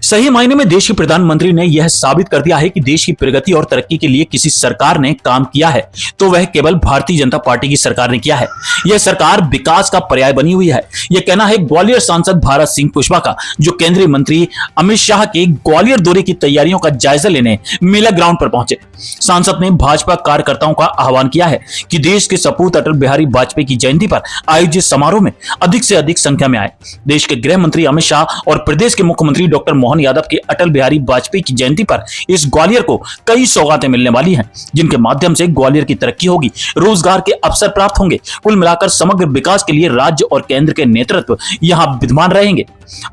सही मायने में देश के प्रधानमंत्री ने यह साबित कर दिया है कि देश की प्रगति और तरक्की के लिए किसी सरकार ने काम किया है तो वह केवल भारतीय जनता पार्टी की सरकार ने किया है। यह सरकार विकास का पर्याय बनी हुई है। यह कहना है ग्वालियर सांसद भारत सिंह कुशवाहा का, जो केंद्रीय मंत्री अमित शाह के ग्वालियर दौरे की तैयारियों का जायजा लेने मेला ग्राउंड पर पहुंचे। सांसद ने भाजपा कार्यकर्ताओं का आह्वान किया है कि देश के सपूत अटल बिहारी वाजपेयी की जयंती पर आयोजित समारोह में अधिक से अधिक संख्या में आए। देश के गृह मंत्री अमित शाह और प्रदेश के मुख्यमंत्री डॉक्टर मोहन यादव के अटल बिहारी वाजपेयी की जयंती पर इस ग्वालियर को कई सौगातें मिलने वाली हैं, जिनके माध्यम से ग्वालियर की तरक्की होगी, रोजगार के अवसर प्राप्त होंगे। कुल मिलाकर समग्र विकास के लिए राज्य और केंद्र के नेतृत्व यहां विद्यमान रहेंगे।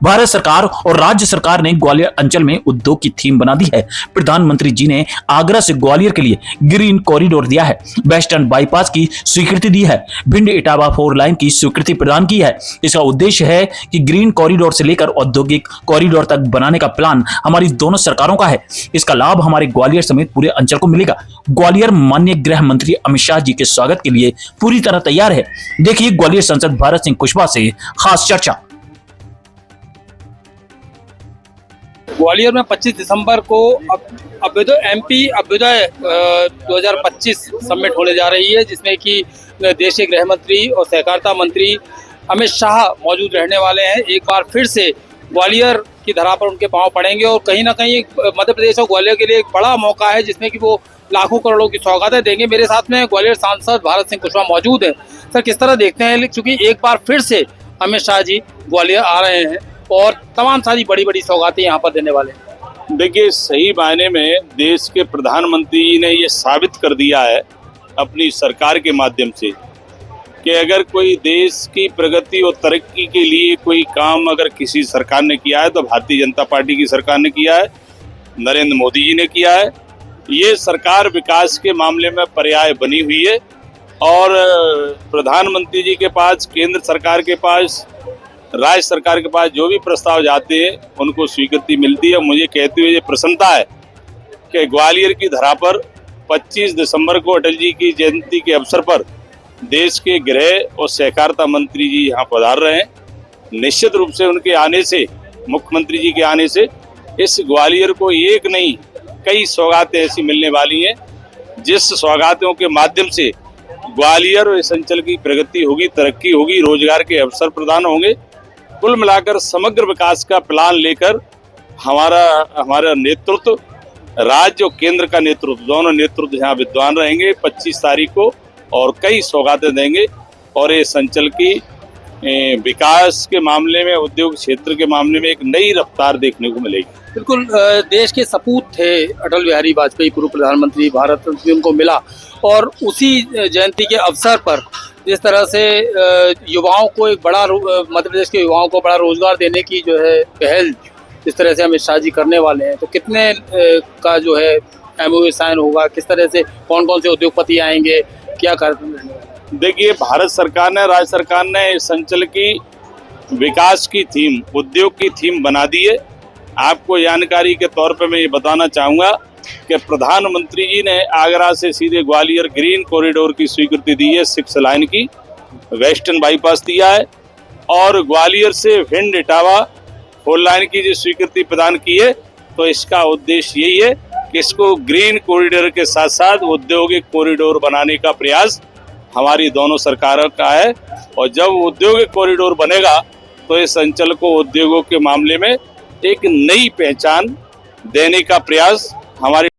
भारत सरकार और राज्य सरकार ने ग्वालियर अंचल में उद्योग की थीम बना दी है। प्रधानमंत्री जी ने आगरा से ग्वालियर के लिए ग्रीन कॉरिडोर दिया है, वेस्टर्न बाईपास की स्वीकृति दी है, भिंड इटावा 4 लाइन की स्वीकृति प्रदान की है। इसका उद्देश्य है कि ग्रीन कॉरिडोर से लेकर औद्योगिक कॉरिडोर तक बनाने का प्लान हमारी दोनों सरकारों का है। इसका लाभ हमारे ग्वालियर समेत पूरे अंचल को मिलेगा। ग्वालियर माननीय गृह मंत्री अमित शाह जी के स्वागत के लिए पूरी तरह तैयार है। देखिए ग्वालियर सांसद भारत सिंह कुशवाहा से खास चर्चा। ग्वालियर में 25 दिसंबर को एमपी अभ्युदय 2025 समिट होने जा रही है, जिसमें कि देश के गृह मंत्री और सहकारिता मंत्री अमित शाह मौजूद रहने वाले हैं। एक बार फिर से ग्वालियर की धरा पर उनके पांव पड़ेंगे और कहीं ना कहीं मध्य प्रदेश और ग्वालियर के लिए एक बड़ा मौका है, जिसमें कि वो लाखों करोड़ों की सौगातें देंगे। मेरे साथ में ग्वालियर सांसद भारत सिंह कुशवाहा मौजूद हैं। सर, किस तरह देखते हैं, क्योंकि एक बार फिर से अमित शाह जी ग्वालियर आ रहे हैं और तमाम सारी बड़ी बड़ी सौगातें यहाँ पर देने वाले हैं? देखिए, सही मायने में देश के प्रधानमंत्री जी ने ये साबित कर दिया है अपनी सरकार के माध्यम से कि अगर कोई देश की प्रगति और तरक्की के लिए कोई काम अगर किसी सरकार ने किया है तो भारतीय जनता पार्टी की सरकार ने किया है, नरेंद्र मोदी जी ने किया है। ये सरकार विकास के मामले में पर्याय बनी हुई है और प्रधानमंत्री जी के पास, केंद्र सरकार के पास, राज्य सरकार के पास जो भी प्रस्ताव जाते हैं उनको स्वीकृति मिलती है। मुझे कहते हुए ये प्रसन्नता है कि ग्वालियर की धरा पर 25 दिसंबर को अटल जी की जयंती के अवसर पर देश के गृह और सहकारिता मंत्री जी यहाँ पधार रहे हैं। निश्चित रूप से उनके आने से, मुख्यमंत्री जी के आने से इस ग्वालियर को एक नहीं कई सौगातें ऐसी मिलने वाली हैं, जिस सौगातों के माध्यम से ग्वालियर और इस अंचल की प्रगति होगी, तरक्की होगी, रोजगार के अवसर प्रदान होंगे। कुल मिलाकर समग्र विकास का प्लान लेकर हमारा नेतृत्व, राज्य और केंद्र का नेतृत्व, दोनों नेतृत्व यहाँ विद्वान रहेंगे 25 तारीख को और कई सौगातें देंगे और इस अंचल की विकास के मामले में, उद्योग क्षेत्र के मामले में एक नई रफ्तार देखने को मिलेगी। बिल्कुल, देश के सपूत थे अटल बिहारी वाजपेयी, पूर्व प्रधानमंत्री, भारत रत्न उनको मिला और उसी जयंती के अवसर पर जिस तरह से युवाओं को एक बड़ा, मध्य प्रदेश के युवाओं को बड़ा रोजगार देने की जो है पहल जिस तरह से अमित शाह जी करने वाले हैं, तो कितने का जो है एमओयू साइन होगा, किस तरह से कौन कौन से उद्योगपति आएंगे, क्या कार्यक्रम रहने वाला है? देखिए, भारत सरकार ने, राज्य सरकार ने इस अंचल की विकास की थीम, उद्योग की थीम बना दी है। आपको जानकारी के तौर पे मैं ये बताना चाहूँगा कि प्रधानमंत्री जी ने आगरा से सीधे ग्वालियर ग्रीन कॉरिडोर की स्वीकृति दी है, 6 लाइन की, वेस्टर्न बाईपास दिया है और ग्वालियर से भिंड इटावा 4 लाइन की जो स्वीकृति प्रदान की है। तो इसका उद्देश्य यही है कि इसको ग्रीन कॉरिडोर के साथ साथ औद्योगिक कॉरिडोर बनाने का प्रयास हमारी दोनों सरकारों का है और जब औद्योगिक कॉरिडोर बनेगा तो इस अंचल को उद्योगों के मामले में एक नई पहचान देने का प्रयास हमारे